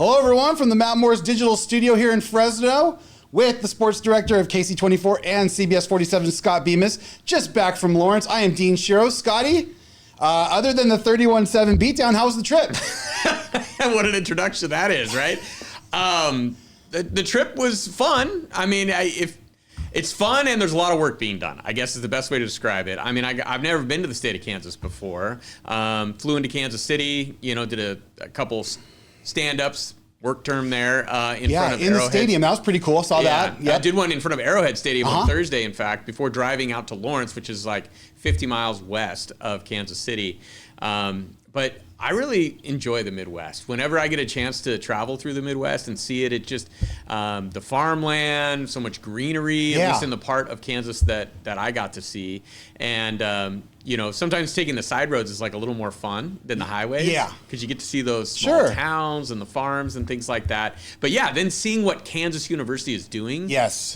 Hello, everyone, from the Matt Morris Digital Studio here in Fresno with the sports director of KC24 and CBS47, Scott Bemis, just back from Lawrence. I am Dean Show. Scotty, other than the 31-7 beatdown, how was the trip? What an introduction that is, right? The trip was fun. I mean, if it's fun and there's a lot of work being done, I guess is the best way to describe it. I mean, I've never been to the state of Kansas before. Flew into Kansas City, did a couple stand-ups, work term there in front of in Arrowhead. the stadium. That was pretty cool. Saw that. Yep. I did one in front of Arrowhead Stadium on Thursday, in fact, before driving out to Lawrence, which is like 50 miles west of Kansas City. But I really enjoy the Midwest. Whenever I get a chance to travel through the Midwest and see it, just the farmland, so much greenery, at least in the part of Kansas that I got to see. And, sometimes taking the side roads is like a little more fun than the highways. Yeah. Because you get to see those small towns and the farms and things like that. But yeah, then seeing what Kansas University is doing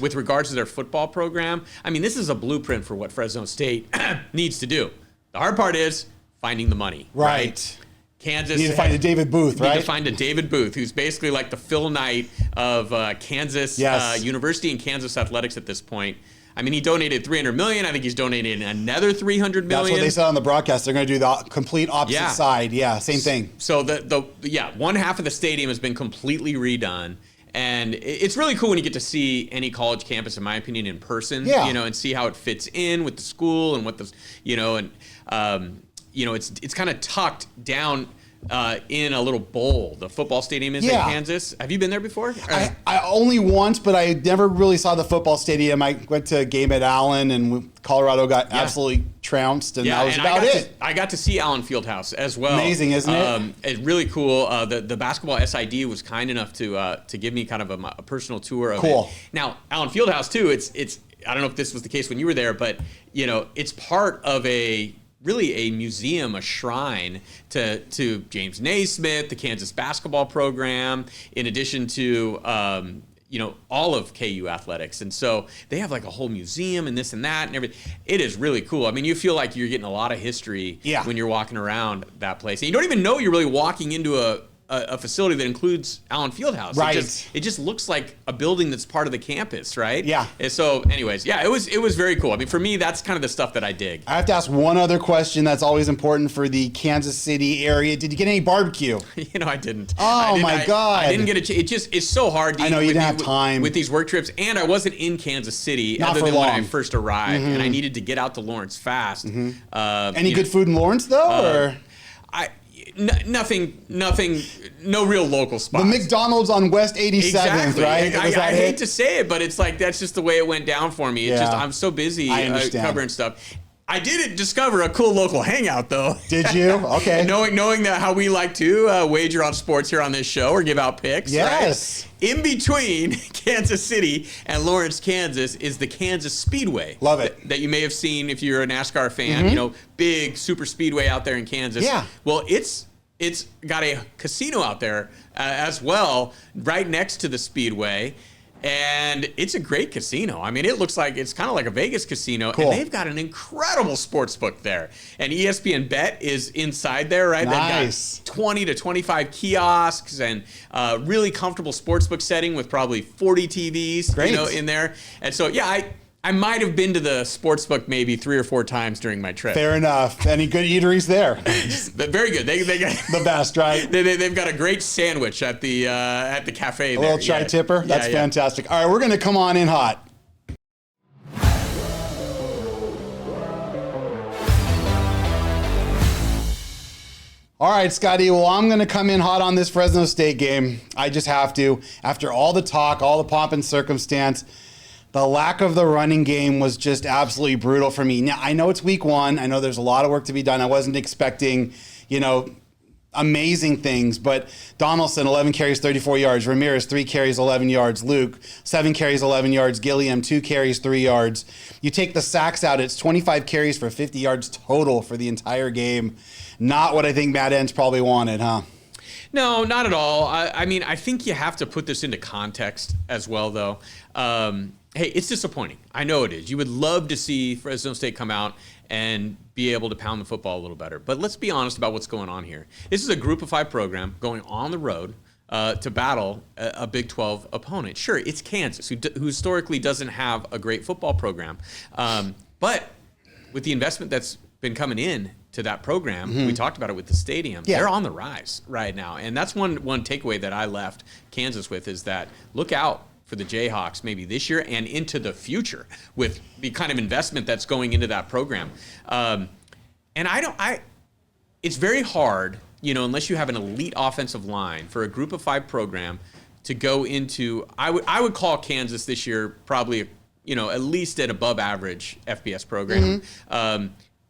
with regards to their football program. I mean, this is a blueprint for what Fresno State needs to do. The hard part is finding the money. Right? Kansas. You need to find a David Booth, right? You need to find a David Booth, who's basically like the Phil Knight of Kansas University and Kansas athletics at this point. I mean, he donated $300 million. I think he's donated another $300 million. That's what they said on the broadcast. They're going to do the complete opposite side. Yeah, same thing. So one half of the stadium has been completely redone. And it's really cool when you get to see any college campus, in my opinion, in person. And see how it fits in with the school and what the, it's kind of tucked down in a little bowl. The football stadium is in Kansas. Have you been there before? I only once, but I never really saw the football stadium. I went to a game at Allen, and Colorado got absolutely trounced, and that was about it. I got to see Allen Fieldhouse as well. Amazing, isn't it? It's really cool. The basketball SID was kind enough to give me kind of a personal tour of it. Now, Allen Fieldhouse, too, it's I don't know if this was the case when you were there, but, it's part of really a museum, a shrine to James Naismith, the Kansas basketball program, in addition to all of KU athletics. And so they have like a whole museum and this and that and everything. It is really cool. I mean, you feel like you're getting a lot of history when you're walking around that place. And you don't even know you're really walking into a facility that includes Allen Fieldhouse. Right. It just looks like a building that's part of the campus, right? Yeah. And so anyways, it was very cool. I mean, for me, that's kind of the stuff that I dig. I have to ask one other question that's always important for the Kansas City area. Did you get any barbecue? I didn't. Oh, my God. I didn't get a chance. It's so hard. I know you didn't have time. With these work trips, and I wasn't in Kansas City other than when I first arrived, and I needed to get out to Lawrence fast. Any good food in Lawrence, though? Nothing, no real local spots. The McDonald's on West 87th, right? I hate to say it, but it's like, that's just the way it went down for me. It's just, I'm so busy covering stuff. I did discover a cool local hangout, though. Did you? Okay. knowing that how we like to wager on sports here on this show or give out picks. Yes. Right? In between Kansas City and Lawrence, Kansas, is the Kansas Speedway. Love it. That you may have seen if you're a NASCAR fan. Big super speedway out there in Kansas. Yeah. Well, it's got a casino out there as well, right next to the speedway. And it's a great casino. I mean, it looks like it's kind of like a Vegas casino. Cool. And they've got an incredible sports book there. And ESPN Bet is inside there, right? Nice. They've got 20 to 25 kiosks and really comfortable sports book setting with probably 40 TVs in there. And so, I might have been to the sports book maybe 3 or 4 times during my trip. Fair enough. Any good eateries there? Very good. They got the best, right? They've got a great sandwich at the cafe. A little chai tipper. That's fantastic. All right, we're going to come on in hot. All right, Scotty. Well, I'm going to come in hot on this Fresno State game. I just have to. After all the talk, all the pomp and circumstance, the lack of the running game was just absolutely brutal for me. Now, I know it's week 1. I know there's a lot of work to be done. I wasn't expecting, amazing things, but Donaldson, 11 carries, 34 yards. Ramirez, 3 carries, 11 yards. Luke, 7 carries, 11 yards. Gilliam, 2 carries, 3 yards. You take the sacks out, it's 25 carries for 50 yards total for the entire game. Not what I think Matt Entz probably wanted, huh? No, not at all. I mean, I think you have to put this into context as well, though. Hey, it's disappointing. I know it is. You would love to see Fresno State come out and be able to pound the football a little better. But let's be honest about what's going on here. This is a group of 5 program going on the road to battle a Big 12 opponent. Sure, it's Kansas, who historically doesn't have a great football program. But with the investment that's been coming in to that program, we talked about it with the stadium, they're on the rise right now. And that's one takeaway that I left Kansas with, is that look out for the Jayhawks maybe this year and into the future with the kind of investment that's going into that program. And it's very hard, unless you have an elite offensive line, for a group of 5 program to go into, I would call Kansas this year probably, at least an above average FBS program,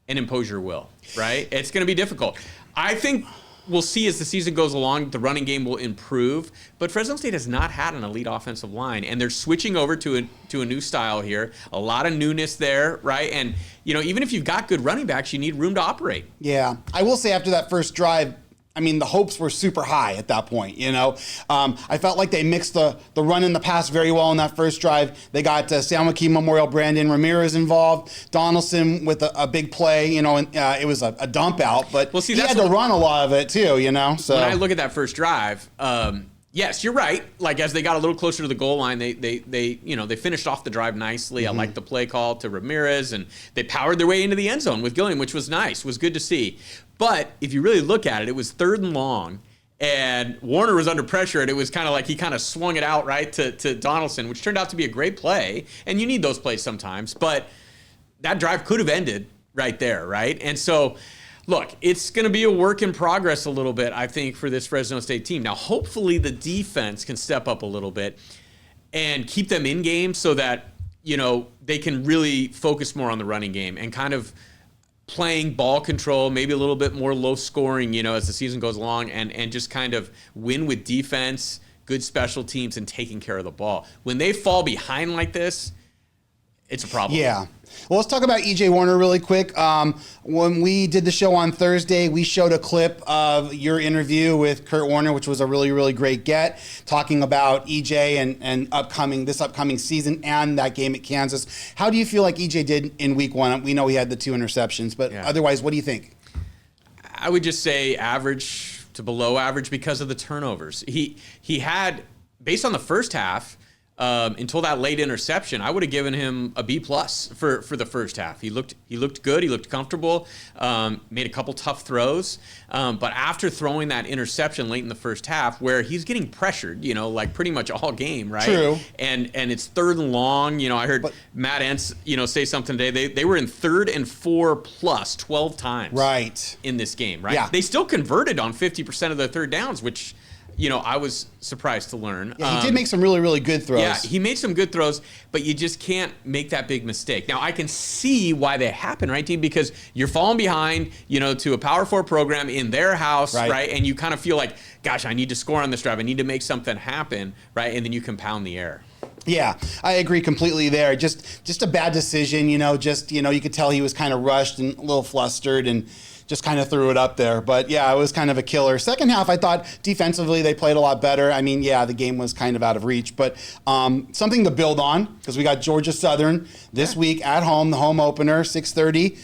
and impose your will, right? It's going to be difficult. I think we'll see as the season goes along, the running game will improve, but Fresno State has not had an elite offensive line, and they're switching over to a new style here. A lot of newness there, right? And, even if you've got good running backs, you need room to operate. Yeah. I will say after that first drive, the hopes were super high at that point, I felt like they mixed the run and the pass very well in that first drive. They got San Joaquin Memorial Brandon Ramirez involved, Donaldson with a big play, and it was a dump out, but he had to run a lot of it too, So when I look at that first drive, yes, you're right. Like, as they got a little closer to the goal line, they finished off the drive nicely. I liked the play call to Ramirez, and they powered their way into the end zone with Gilliam, which was nice, was good to see. But if you really look at it, it was 3rd and long, and Warner was under pressure, and it was kind of like he kind of swung it out right to Donaldson, which turned out to be a great play. And you need those plays sometimes, but that drive could have ended right there, right? And so, look, it's going to be a work in progress a little bit, I think, for this Fresno State team. Now, hopefully the defense can step up a little bit and keep them in game so that, they can really focus more on the running game and kind of playing ball control, maybe a little bit more low scoring, as the season goes along, and just kind of win with defense, good special teams, and taking care of the ball. When they fall behind like this, it's a problem. Yeah. Well, let's talk about E.J. Warner really quick. When we did the show on Thursday, we showed a clip of your interview with Kurt Warner, which was a really, really great get, talking about E.J. and this upcoming season and that game at Kansas. How do you feel like E.J. did in week 1? We know he had the 2 interceptions, but otherwise, what do you think? I would just say average to below average because of the turnovers. He had, based on the first half, until that late interception, I would have given him a B+ for the first half. He looked good. He looked comfortable. Made a couple tough throws. But after throwing that interception late in the first half, where he's getting pressured, like pretty much all game, right? True. And it's 3rd and long. I heard Matt Entz, say something today. They were in 3rd and 4+ 12 times. Right. In this game, right? Yeah. They still converted on 50% of their third downs, which, I was surprised to learn. Yeah, he did make some really, really good throws. Yeah, he made some good throws, but you just can't make that big mistake. Now, I can see why they happen, right, team? Because you're falling behind, to a Power 4 program in their house, right? And you kind of feel like, gosh, I need to score on this drive. I need to make something happen, right? And then you compound the error. Yeah, I agree completely there. Just a bad decision, you could tell he was kind of rushed and a little flustered and just kind of threw it up there. But yeah, it was kind of a killer. Second half, I thought defensively they played a lot better. The game was kind of out of reach, but something to build on because we got Georgia Southern this week at home, the home opener, 6:30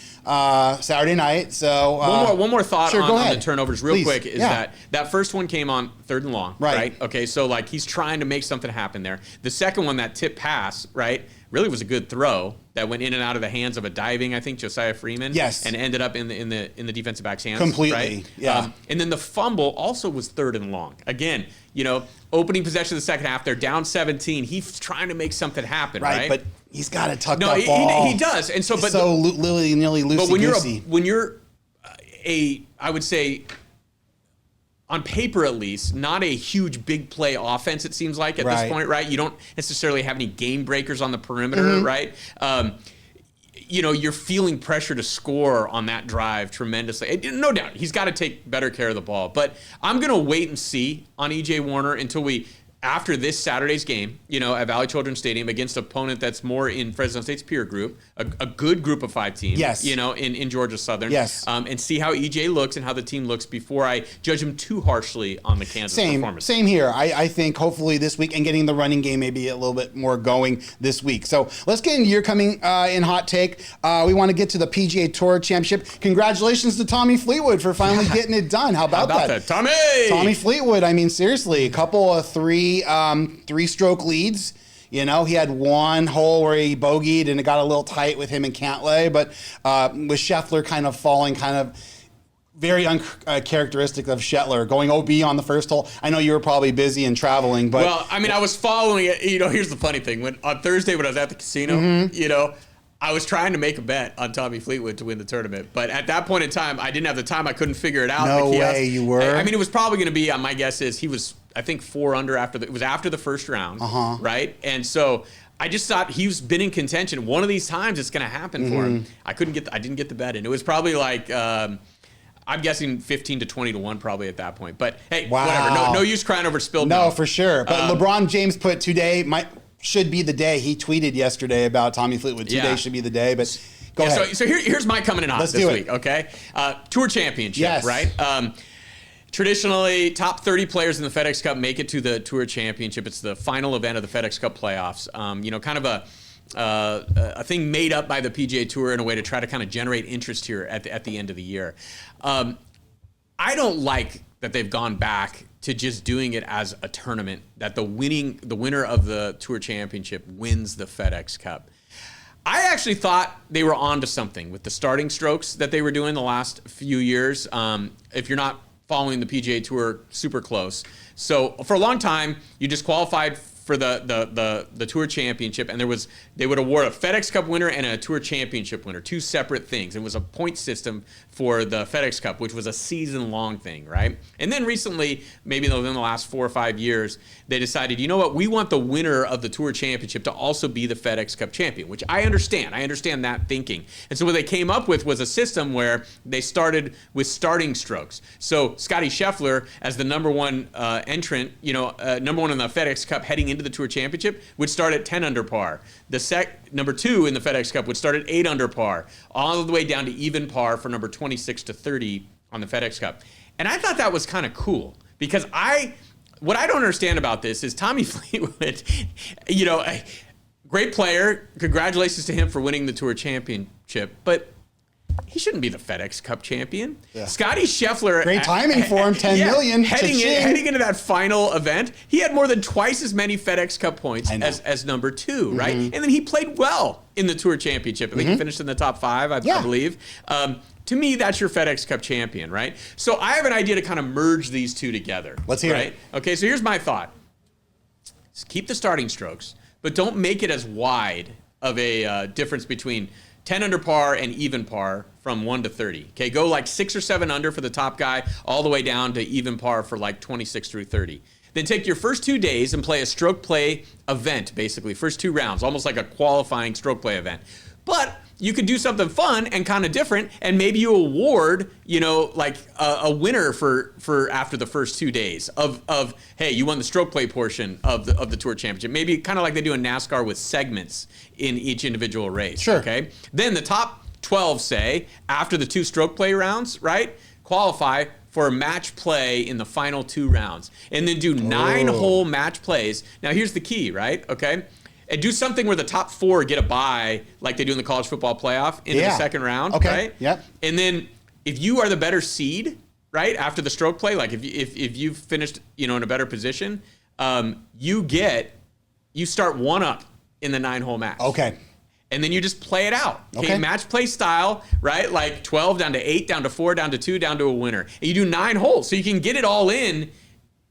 Saturday night. So one more thought on the turnovers real quick is that first one came on 3rd and long, right? Okay, so like he's trying to make something happen there. The second one, that tip pass, right, really was a good throw that went in and out of the hands of a diving, I think, Josiah Freeman. Yes. And ended up in the defensive back's hands. Completely. Right? Yeah. And then the fumble also was 3rd and long. Again, opening possession of the second half, they're down 17. He's trying to make something happen, right? But he's got to tuck that ball. He does. And so, but nilly loosey-goosey. But when you're I would say, on paper at least, not a huge big play offense, it seems like, at this point, right? You don't necessarily have any game breakers on the perimeter, right? You're feeling pressure to score on that drive tremendously. No doubt, he's got to take better care of the ball. But I'm going to wait and see on E.J. Warner until we after this Saturday's game, at Valley Children's Stadium against an opponent that's more in Fresno State's peer group, a good group of 5 team, yes. In Georgia Southern, yes. And see how EJ looks and how the team looks before I judge him too harshly on the Kansas performance. Same here. I think hopefully this week and getting the running game maybe a little bit more going this week. So let's get into your coming in hot take. We want to get to the PGA Tour Championship. Congratulations to Tommy Fleetwood for finally getting it done. How about that? Tommy Fleetwood. I mean, seriously, a couple of three-stroke leads. He had one hole where he bogeyed and it got a little tight with him and Cantlay, but with Scheffler kind of falling, kind of very uncharacteristic of Scheffler, going OB on the first hole. I know you were probably busy and traveling, but... Well, I mean, I was following it. Here's the funny thing. On Thursday when I was at the casino, I was trying to make a bet on Tommy Fleetwood to win the tournament, but at that point in time, I didn't have the time. I couldn't figure it out. No way you were? I mean, it was probably going to be, my guess is he was, I think, 4 under it was after the first round, right? And so I just thought he's been in contention. One of these times it's going to happen for him. I didn't get the bet in. It was probably like, I'm guessing 15 to 20 to 1 probably at that point. But hey, whatever. No use crying over spilled milk. No, for sure. But LeBron James put today should be the day. He tweeted yesterday about Tommy Fleetwood. Today should be the day, but go ahead. So here's my coming in hot this week, okay? Tour Championship, right? Traditionally, top 30 players in the FedEx Cup make it to the Tour Championship. It's the final event of the FedEx Cup playoffs. Kind of a thing made up by the PGA Tour in a way to try to kind of generate interest here at the end of the year. I don't like that they've gone back to just doing it as a tournament, that the winner of the Tour Championship wins the FedEx Cup. I actually thought they were onto something with the starting strokes that they were doing the last few years. If you're not following the PGA Tour super close. So for a long time, you just qualified for the Tour Championship, and they would award a FedEx Cup winner and a Tour Championship winner, 2 separate things. It was a point system for the FedEx Cup, which was a season-long thing, right? And then recently, maybe within the last 4 or 5 years, they decided, you know what, we want the winner of the Tour Championship to also be the FedEx Cup champion, which I understand. I understand that thinking. And so what they came up with was a system where they started with starting strokes. So Scottie Scheffler, as the number one entrant, number one in the FedEx Cup heading into the Tour Championship, would start at 10 under par. The number 2 in the FedEx Cup would start at 8 under par, all the way down to even par for number 26 to 30 on the FedEx Cup. And I thought that was kind of cool because what I don't understand about this is Tommy Fleetwood, a great player. Congratulations to him for winning the Tour Championship, but he shouldn't be the FedEx Cup champion. Yeah. Scottie Scheffler. Great timing for him, 10 million. Heading into that final event, he had more than twice as many FedEx Cup points as number 2, right? And then he played well in the Tour Championship. I think he finished in the top 5, I believe. To me, that's your FedEx Cup champion, right? So I have an idea to kind of merge these two together. Let's hear it. Okay, so here's my thought. Keep the starting strokes, but don't make it as wide of a difference between 10 under par and even par from 1 to 30. Okay, go like 6 or 7 under for the top guy, all the way down to even par for like 26 through 30. Then take your first 2 days and play a stroke play event, basically, first 2 rounds, almost like a qualifying stroke play event. But you could do something fun and kind of different, and maybe you award, like a winner for after the first 2 days of hey, you won the stroke play portion of the Tour Championship. Maybe kind of like they do in NASCAR with segments in each individual race. Sure. Okay. Then the top 12, say, after the 2 stroke play rounds, right, qualify for a match play in the final 2 rounds, and then do 9-hole match plays. Now here's the key, right? Okay. And do something where the top 4 get a bye, like they do in the college football playoff, into the second round, right? Yep. And then if you are the better seed, right, after the stroke play, like if you've finished, in a better position, you start 1 up in the 9-hole match. Okay. And then you just play it out. Okay. Match play style, right? Like 12 down to 8, down to 4, down to 2, down to a winner. And you do 9 holes, so you can get it all in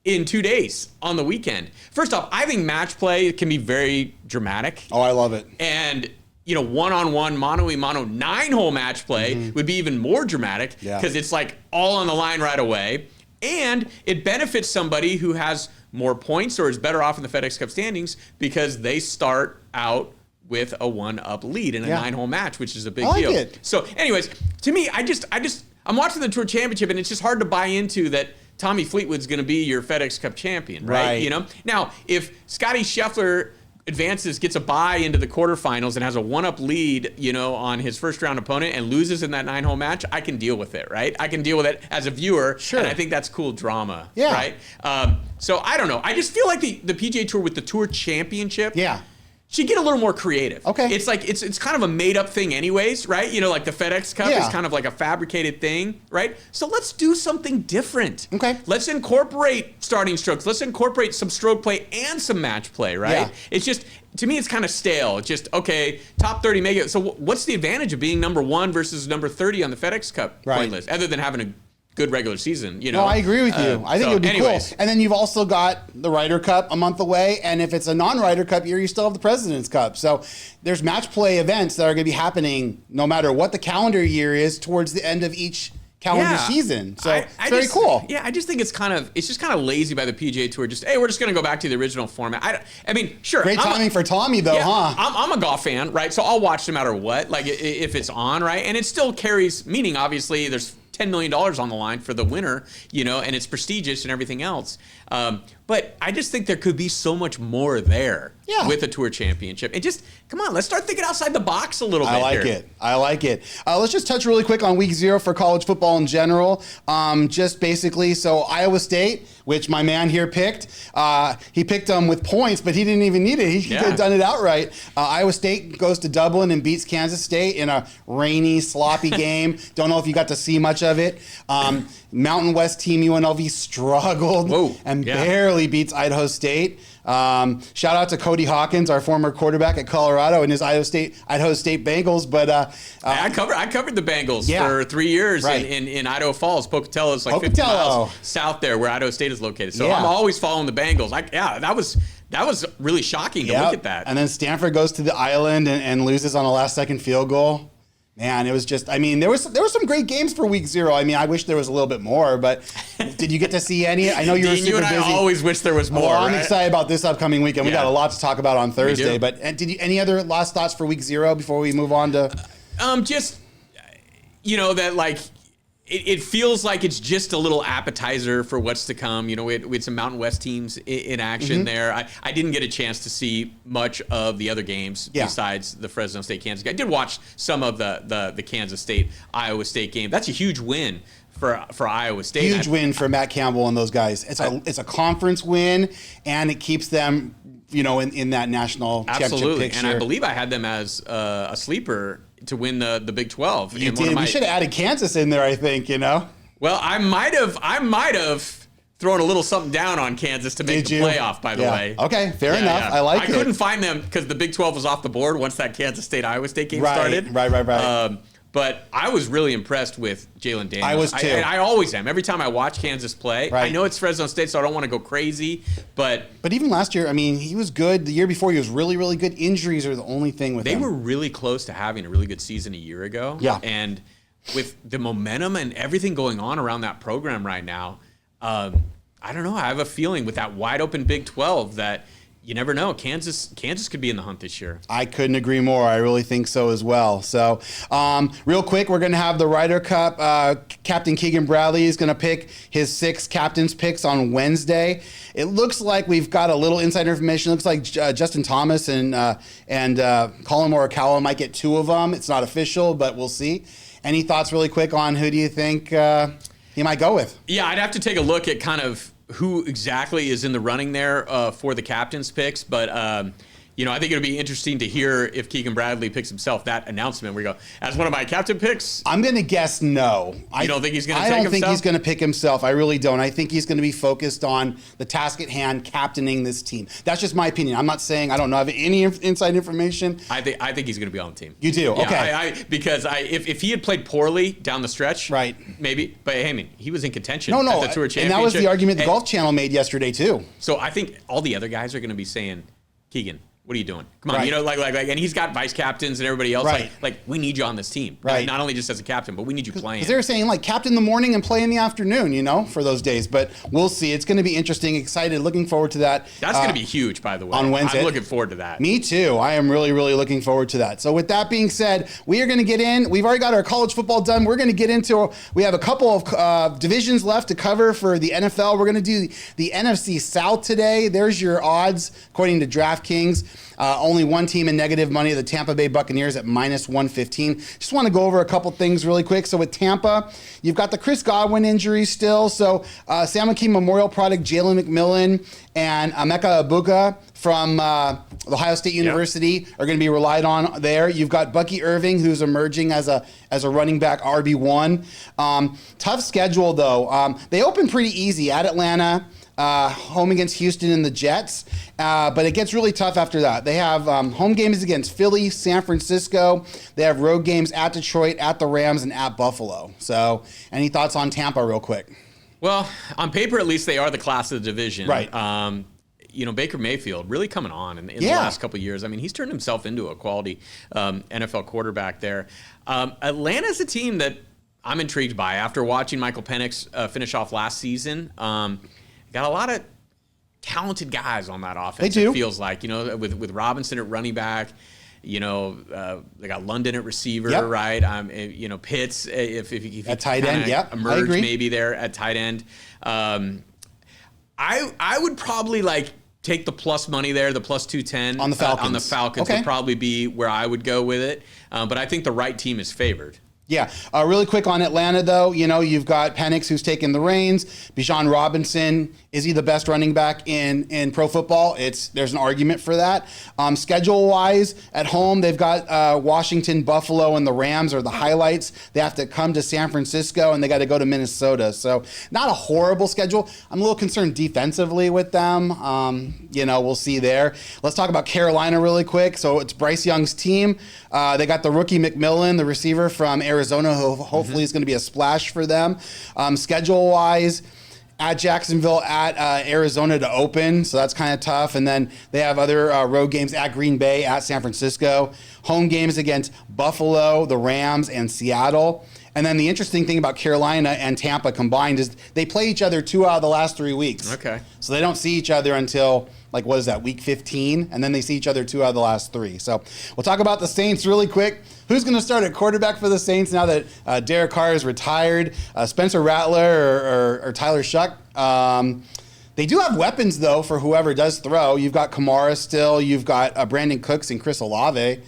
2 days on the weekend. First off, I think match play can be very dramatic. Oh, I love it. And, one-on-one, mano-a-mano, 9-hole match play would be even more dramatic because it's like all on the line right away. And it benefits somebody who has more points or is better off in the FedEx Cup standings because they start out with a 1-up lead in a 9-hole match, which is a big deal. It. So anyways, to me, I'm watching the Tour Championship and it's just hard to buy into that Tommy Fleetwood's going to be your FedEx Cup champion, right? You know. Now, if Scotty Scheffler advances, gets a bye into the quarterfinals, and has a 1-up lead, you know, on his first round opponent and loses in that 9-hole match, I can deal with it, right? I can deal with it as a viewer, and I think that's cool drama, right? So I don't know. I just feel like the PGA Tour with the Tour Championship, should get a little more creative. It's like it's kind of a made up thing anyways, right? You know, like the FedEx Cup is kind of like a fabricated thing, right? So let's do something different. Let's incorporate starting strokes. Let's incorporate some stroke play and some match play, right? It's just, to me, it's kind of stale. It's just, okay, top 30 make it. So what's the advantage of being number 1 versus number 30 on the FedEx Cup point list, other than having a good regular season, you know? No, I agree with you. I think it would be cool. And then you've also got the Ryder Cup a month away, and if it's a non-Ryder Cup year, you still have the President's Cup. So there's match play events that are going to be happening no matter what the calendar year is towards the end of each calendar season. So it's very cool. Yeah, I just think it's just kind of lazy by the PGA Tour. Just, hey, we're just going to go back to the original format. I mean, sure. Great timing for Tommy, though, huh? I'm a golf fan, right? So I'll watch no matter what, like if it's on, right? And it still carries meaning. Obviously, there's $10 million on the line for the winner, you know, and it's prestigious and everything else. But I just think there could be so much more there with a Tour Championship. And just, come on, let's start thinking outside the box a little bit. I like it. Let's just touch really quick on week 0 for college football in general. Just basically, so Iowa State, which my man here picked, he picked them with points, but he didn't even need it. He could have done it outright. Iowa State goes to Dublin and beats Kansas State in a rainy, sloppy game. Don't know if you got to see much of it. Mountain West team UNLV struggled and barely beats Idaho State. Shout out to Cody Hawkins, our former quarterback at Colorado, and his Idaho State Bengals. But I covered the Bengals for 3 years in Idaho Falls. Pocatello is like 50 miles south there, where Idaho State is located. So I'm always following the Bengals. That was really shocking to look at that. And then Stanford goes to the island and loses on a last-second field goal. Man, it was just, I mean, there was some great games for week 0. I mean, I wish there was a little bit more, but did you get to see any? I know you were super busy. You and I always wish there was more. Well, I'm excited about this upcoming weekend. We got a lot to talk about on Thursday. But any other last thoughts for week 0 before we move on to? Just, you know, that like, it feels like it's just a little appetizer for what's to come. You know, we had some Mountain West teams in action there. I didn't get a chance to see much of the other games besides the Fresno State Kansas game. I did watch some of the Kansas State Iowa State game. That's a huge win for Iowa State. Huge win for Matt Campbell and those guys. It's a conference win, and it keeps them, you know, in that national championship picture. And I believe I had them as a sleeper to win the Big 12. You did. We should have added Kansas in there, I think, you know? Well, I might have thrown a little something down on Kansas to make the playoff, by the way. Okay, fair enough. I like it. I couldn't find them because the Big 12 was off the board once that Kansas State-Iowa State game started. Right. But I was really impressed with Jalen Daniels. I was too. I always am. Every time I watch Kansas play, I know it's Fresno State, so I don't want to go crazy. But even last year, I mean, he was good. The year before, he was really, really good. Injuries are the only thing with him. They were really close to having a really good season a year ago. Yeah. And with the momentum and everything going on around that program right now, I don't know. I have a feeling with that wide open Big 12 that you never know. Kansas could be in the hunt this year. I couldn't agree more. I really think so as well. So, real quick, we're going to have the Ryder Cup. Captain Keegan Bradley is going to pick his 6 captains' picks on Wednesday. It looks like we've got a little insider information. It looks like Justin Thomas and Colin Morikawa might get 2 of them. It's not official, but we'll see. Any thoughts really quick on who do you think he might go with? Yeah, I'd have to take a look at kind of who exactly is in the running there for the captain's picks. But, you know, I think it'll be interesting to hear if Keegan Bradley picks himself that announcement where you go, as one of my captain picks. I'm going to guess no. You don't think he's going to take himself? I don't think he's going to pick himself. I really don't. I think he's going to be focused on the task at hand, captaining this team. That's just my opinion. I'm not saying I don't know. I have any inside information. I think he's going to be on the team. You do? Yeah, okay. Because if he had played poorly down the stretch, right? Maybe. But hey, I mean, he was in contention at the Tour Championship. And that was the argument the Golf Channel made yesterday too. So I think all the other guys are going to be saying, Keegan, what are you doing? Come on, Right. you know, like, and he's got vice captains and everybody else. Right. Like, we need you on this team. Right. Not only just as a captain, but we need you playing. Because they're saying like captain in the morning and play in the afternoon, you know, for those days. But we'll see. It's going to be interesting. Excited. Looking forward to that. That's going to be huge, by the way. On Wednesday. I'm looking forward to that. Me too. I am really, really looking forward to that. So with that being said, we are going to get in. We've already got our college football done. We're going to get into, we have a couple of divisions left to cover for the NFL. We're going to do the NFC South today. There's your odds according to DraftKings. Only one team in negative money, the Tampa Bay Buccaneers at -115. Just want to go over a couple things really quick. So with Tampa, you've got the Chris Godwin injury still. So Sam Akeem Memorial product Jalen McMillan and Emeka Egbuka from Ohio State University are going to be relied on there. You've got Bucky Irving, who's emerging as a running back RB1. Tough schedule though. They open pretty easy at Atlanta. Home against Houston and the Jets, but it gets really tough after that. They have home games against Philly, San Francisco. They have road games at Detroit, at the Rams, and at Buffalo. So any thoughts on Tampa real quick? Well, on paper, at least, they are the class of the division. Right. You know, Baker Mayfield really coming on in the last couple of years. I mean, he's turned himself into a quality NFL quarterback there. Atlanta's a team that I'm intrigued by after watching Michael Penix finish off last season. Got a lot of talented guys on that offense. They do. It feels like, you know, with Robinson at running back, you know, they got London at receiver, right? You know, Pitts if at tight end, emerge maybe there at tight end. I would probably like take the plus money there, the plus 210 on the Falcons. On the Falcons would probably be where I would go with it. But I think the right team is favored. Yeah. Really quick on Atlanta, though, you know, you've got Penix who's taking the reins. Bijan Robinson, is he the best running back in pro football? There's an argument for that. Schedule-wise, at home, they've got Washington, Buffalo, and the Rams are the highlights. They have to come to San Francisco, and they got to go to Minnesota. So not a horrible schedule. I'm a little concerned defensively with them. You know, we'll see there. Let's talk about Carolina really quick. So it's Bryce Young's team. They got the rookie McMillan, the receiver from Arizona, who hopefully is going to be a splash for them. Schedule-wise, at Jacksonville, at Arizona to open, so that's kind of tough. And then they have other road games at Green Bay, at San Francisco. Home games against Buffalo, the Rams, and Seattle. And then the interesting thing about Carolina and Tampa combined is they play each other 2 out of the last 3 weeks. Okay. So they don't see each other until, like, what is that, week 15? And then they see each other 2 out of the last 3. So we'll talk about the Saints really quick. Who's going to start at quarterback for the Saints now that Derek Carr is retired? Spencer Rattler or Tyler Shuck? They do have weapons, though, for whoever does throw. You've got Kamara still. You've got Brandon Cooks and Chris Olave.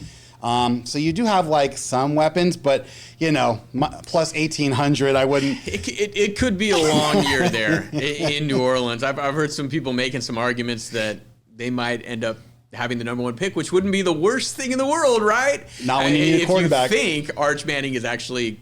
So you do have like some weapons, but you know, plus 1,800, I wouldn't. It could be a long year there in New Orleans. I've heard some people making some arguments that they might end up having the number 1 pick, which wouldn't be the worst thing in the world, right? Not when you need a quarterback. If you think Arch Manning is actually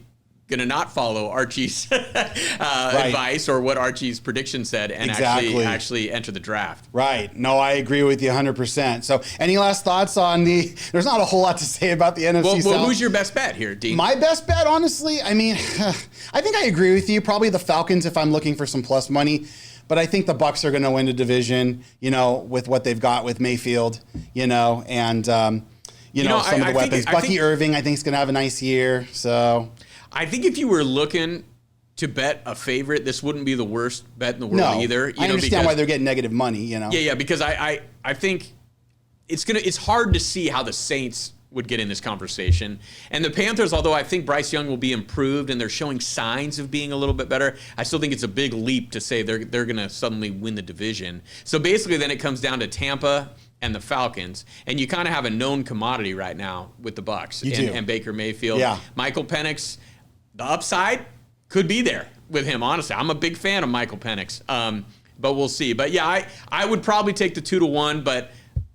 going to not follow Archie's advice or what Archie's prediction said and actually enter the draft. Right. No, I agree with you 100%. So any last thoughts on there's not a whole lot to say about the NFC South. Well, who's your best bet here, Dean? My best bet, honestly, I mean, I think I agree with you. Probably the Falcons if I'm looking for some plus money. But I think the Bucs are going to win the division, you know, with what they've got with Mayfield, you know, and, some of the weapons. Bucky Irving, I think, is going to have a nice year. So I think if you were looking to bet a favorite, this wouldn't be the worst bet in the world either. I understand why they're getting negative money, you know. Yeah, because I think it's hard to see how the Saints would get in this conversation. And the Panthers, although I think Bryce Young will be improved and they're showing signs of being a little bit better, I still think it's a big leap to say they're going to suddenly win the division. So basically then it comes down to Tampa and the Falcons, and you kind of have a known commodity right now with the Bucs and Baker Mayfield. Yeah. Michael Penix, the upside could be there with him, honestly. I'm a big fan of Michael Penix, but we'll see. But yeah, I would probably take the 2-1, but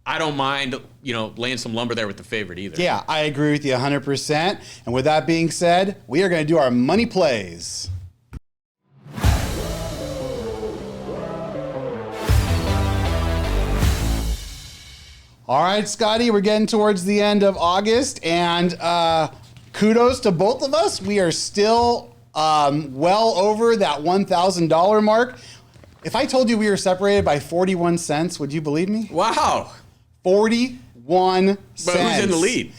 I don't mind, laying some lumber there with the favorite either. Yeah, I agree with you 100%. And with that being said, we are going to do our money plays. All right, Scotty, we're getting towards the end of August, and kudos to both of us. We are still well over that $1,000 mark. If I told you we were separated by 41 cents, would you believe me? Wow. 41 41 cents. But who's in the lead?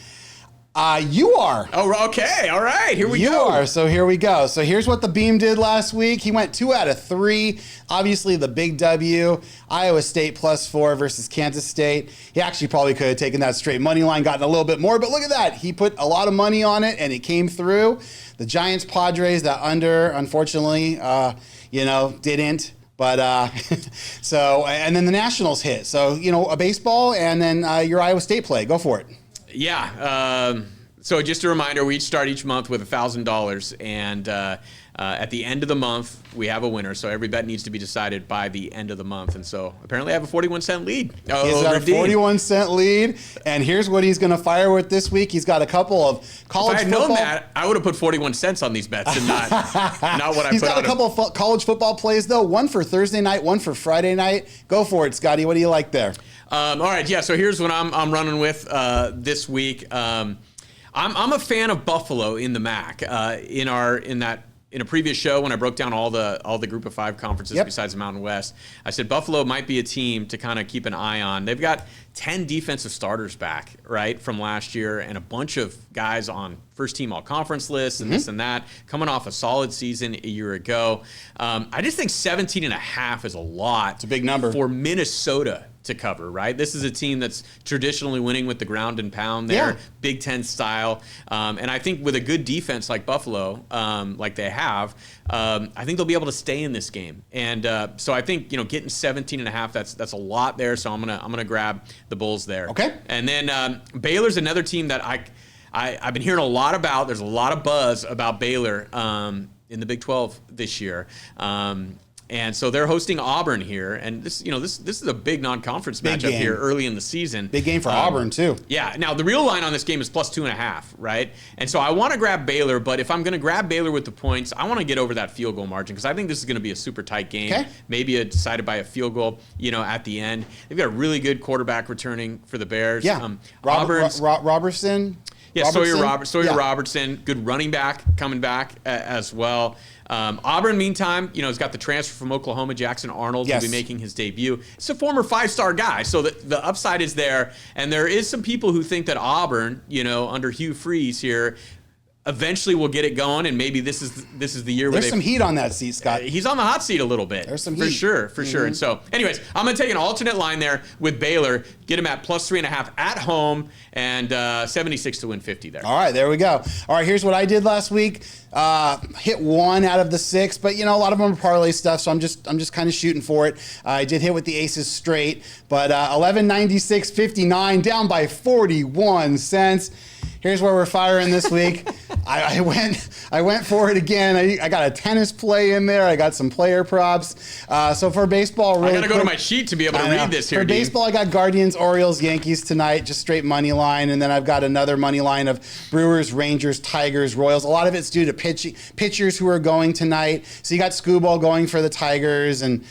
You are. Oh, okay. All right. Here we go. You are. So here we go. So here's what the Beam did last week. He went 2 out of 3. Obviously, the big W. Iowa State +4 versus Kansas State. He actually probably could have taken that straight money line, gotten a little bit more. But look at that. He put a lot of money on it, and it came through. The Giants Padres, that under, unfortunately, didn't. But so, and then the Nationals hit. So, a baseball, and then your Iowa State play. Go for it. Yeah. So just a reminder, we each start each month with $1,000, and at the end of the month, we have a winner. So every bet needs to be decided by the end of the month. And so apparently I have a 41-cent lead. He's got a 41-cent lead, and here's what he's going to fire with this week. He's got a couple of college football. If I had known that, I would have put 41 cents on these bets and not what I put on. He's got a couple of college football plays, though. One for Thursday night, one for Friday night. Go for it, Scotty. What do you like there? All right, yeah. So here's what I'm running with this week. I'm a fan of Buffalo in the MAC. In a previous show, when I broke down all the Group of 5 conferences besides the Mountain West, I said Buffalo might be a team to kind of keep an eye on. They've got 10 defensive starters back, right, from last year, and a bunch of guys on first-team all-conference lists and this and that, coming off a solid season a year ago. I just think 17.5 is a lot. It's a big number for Minnesota to cover, right? This is a team that's traditionally winning with the ground and pound there, Big Ten style. And I think with a good defense like Buffalo, like they have, I think they'll be able to stay in this game. And so I think, getting 17.5, that's a lot there. So I'm gonna grab the Bulls there. Okay. And then Baylor's another team that I've been hearing a lot about. There's a lot of buzz about Baylor in the Big 12 this year. And so they're hosting Auburn here, and this is a big non-conference matchup here early in the season. Big game for Auburn too. Yeah. Now the real line on this game is +2.5, right? And so I want to grab Baylor, but if I'm going to grab Baylor with the points, I want to get over that field goal margin because I think this is going to be a super tight game. Okay. Maybe decided by a field goal, at the end. They've got a really good quarterback returning for the Bears. Yeah. Robertson. Yeah, Sawyer Robertson, good running back coming back as well. Auburn, meantime, has got the transfer from Oklahoma, Jackson Arnold, who'll be making his debut. It's a former 5-star guy, so the upside is there. And there is some people who think that Auburn, under Hugh Freeze here, eventually will get it going, and maybe this is the year where there's some heat on that seat, Scott. He's on the hot seat a little bit. There's some heat. For sure. Mm-hmm. And so, anyways, I'm going to take an alternate line there with Baylor, get him at +3.5 at home, and 76 to win 50 there. All right, there we go. All right, here's what I did last week. Hit 1 out of the 6, but a lot of them are parlay stuff, so I'm just kind of shooting for it. I did hit with the aces straight, but 11.96.59 down by 41 cents. Here's where we're firing this week. I went for it again. I got a tennis play in there. I got some player props. So for baseball, really I gotta go to my sheet to be able to read this here. For baseball, I got Guardians, Orioles, Yankees tonight, just straight money line, and then I've got another money line of Brewers, Rangers, Tigers, Royals. A lot of it's due to pitchers who are going tonight. So you got Skubal going for the Tigers, and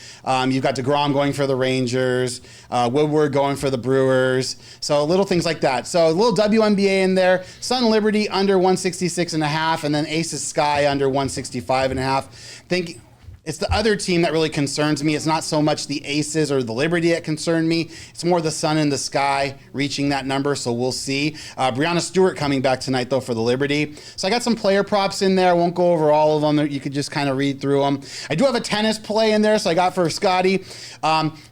you've got DeGrom going for the Rangers, Woodward going for the Brewers. So little things like that. So a little WNBA in there. Sun Liberty under 166.5, and then Aces Sky under 165.5. Think it's the other team that really concerns me. It's not so much the Aces or the Liberty that concern me. It's more the Sun and the Sky reaching that number, so we'll see. Breanna Stewart coming back tonight, though, for the Liberty. So I got some player props in there. I won't go over all of them. You could just kind of read through them. I do have a tennis play in there, so I got for Scotty.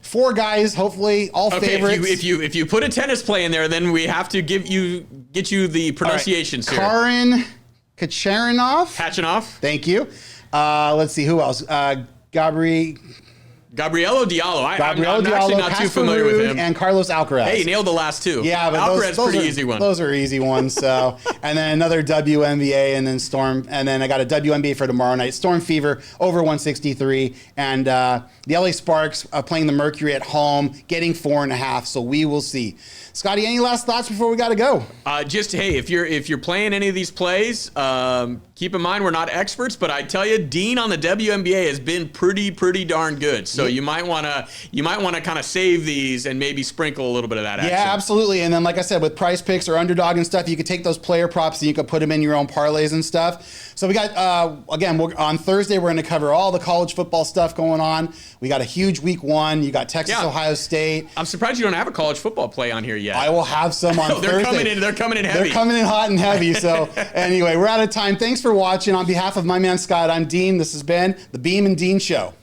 4 guys, hopefully, all favorites. If you put a tennis play in there, then we have to get you the pronunciations here. Karin Kacharinov. Kachanov. Thank you. Let's see, who else? Gabrielo Diallo. I'm actually not too familiar with him. And Carlos Alcaraz. Hey, you nailed the last 2. Yeah, but Alcaraz those pretty are easy one. Those are easy ones. So, and then another WNBA, and then Storm, and then I got a WNBA for tomorrow night. Storm Fever over 163, and the LA Sparks playing the Mercury at home, getting 4.5. So we will see. Scotty, any last thoughts before we got to go? Just hey, if you're playing any of these plays, Keep in mind, we're not experts, but I tell you, Dean on the WNBA has been pretty darn good. So you might want to kind of save these and maybe sprinkle a little bit of that action. Yeah, absolutely. And then, like I said, with Price Picks or Underdog and stuff, you could take those player props and you could put them in your own parlays and stuff. So we got, again, on Thursday, we're going to cover all the college football stuff going on. We got a huge week 1. You got Texas, Ohio State. I'm surprised you don't have a college football play on here yet. I will have some on Thursday. They're coming in heavy. They're coming in hot and heavy. So anyway, we're out of time. Thanks for watching. On behalf of my man Scott, I'm Dean. This has been the Beem and Dean Show.